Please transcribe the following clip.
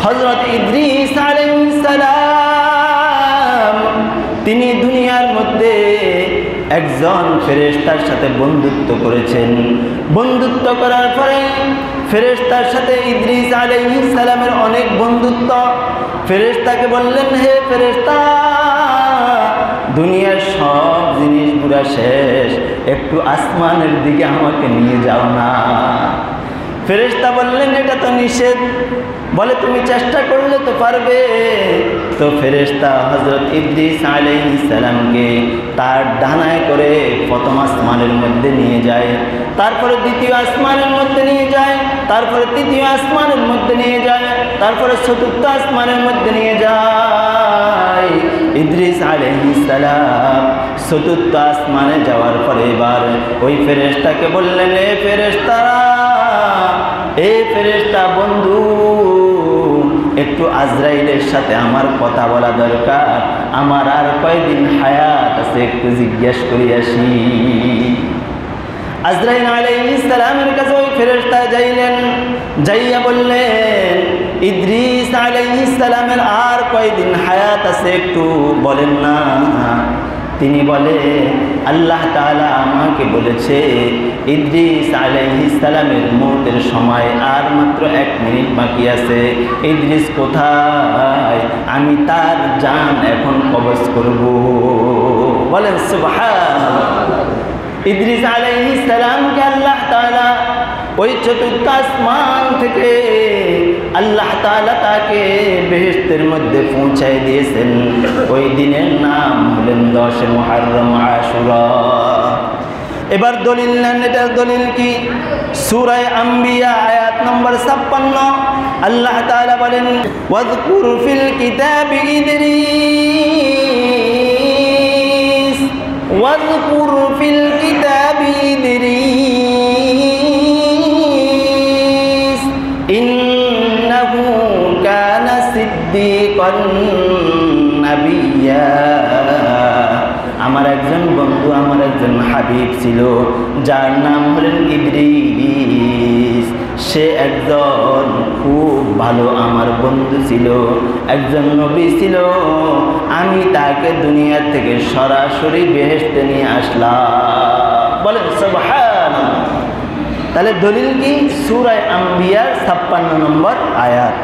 হযরত ইদ্রিস আলাইহিস সালাম তিনি দুনিয়ার মধ্যে একজন ফেরেশতার সাথে বন্ধুত্ব করেছেন। বন্ধুত্ব করার পরে ফেরেশতার সাথে ইদ্রিস আলাইহিস সালামের অনেক বন্ধুত্ব। ফেরেশতাকে বললেন, হে ফেরেশতা, দুনিয়ার সব জিনিস পুরা শেষ, একটু আসমানের দিকে আমাকে নিয়ে যাও না। ফেরেশতা বললেন, এটা তো নিষেধ। বলে, তুমি চেষ্টা করলে তো পারবে। তো ফেরেশতা হযরত ইদ্রিস আলাইহিস সালামকে তার ডানায় করে প্রথম আসমানের মধ্যে নিয়ে যায়, তারপরে দ্বিতীয় আসমানের মধ্যে নিয়ে যায়, তারপরে তৃতীয় আসমানের মধ্যে নিয়ে যায়, তারপরে চতুর্থ আসমানের মধ্যে নিয়ে যায়। ইদ্রিস আলাইহিস সালাম চতুর্থ আসমানে যাওয়ার পরে এবার ওই ফেরেশতাকে বললেন, এ ফেরেশতারা, এ ফেরেশতা বন্ধু, একটু আজরাইলের সাথে আমার কথা বলা দরকার, আমার আর কয়দিন হায়াত আছে, একটু জিজ্ঞেস করি আসি। আজরাইল আলাইহিস সালামের কাছে ওই ফেরেশতা যাইলেন, যাইয়া বললেন, ইদ্রিস আলাইহিস সালামের আর কয়দিন হায়াত আছে একটু বলেন না। তিনি বলে, আল্লাহ তাআলা আমাকে বলেছে ইদ্রিস আলাইহিস সালামের মওতের সময় আর মাত্র 1 মিনিট বাকি আছে। ইদ্রিস কোথায়? আমি তার জান এখন কবজ করব। বলেন সুবহানাল্লাহ। ইদ্রিস আলাইহিস সালামকে আল্লাহ তাআলা ওই চতুর্থ আসমান থেকে আল্লাহ তাআলা তাকে বেহেশতের মধ্যে পৌঁছায় দিয়েছেন। ওই দিনের নাম হলেন 10 মুহররম আশুরা। এবার দলিল নেন, এটার দলিল কি? সূরা আম্বিয়া আয়াত নম্বর 56 আল্লাহ তাআলা বলেন, ওয়াযকুর ফিল কিতাবি ইদ্রিস, ওয়াযকুর ফিল কিতাবি ইদ্রিস ইন্নাহু কানা সিদ্দীকান নাবিয়্যা। আমার একজন বন্ধু, আমার একজন হাবিব ছিল, যার নাম হলেন ইদ্রিস। সে একজন খুব ভালো আমার বন্ধু ছিল, একজন নবী ছিল। আমি তাকে দুনিয়া থেকে সরাসরি বেহেশতে নিয়ে আসলাম। বলেন সুবহানাল্লাহ। তাহলে দলিল কি? সূরা আম্বিয়ার 56 নম্বর আয়াত।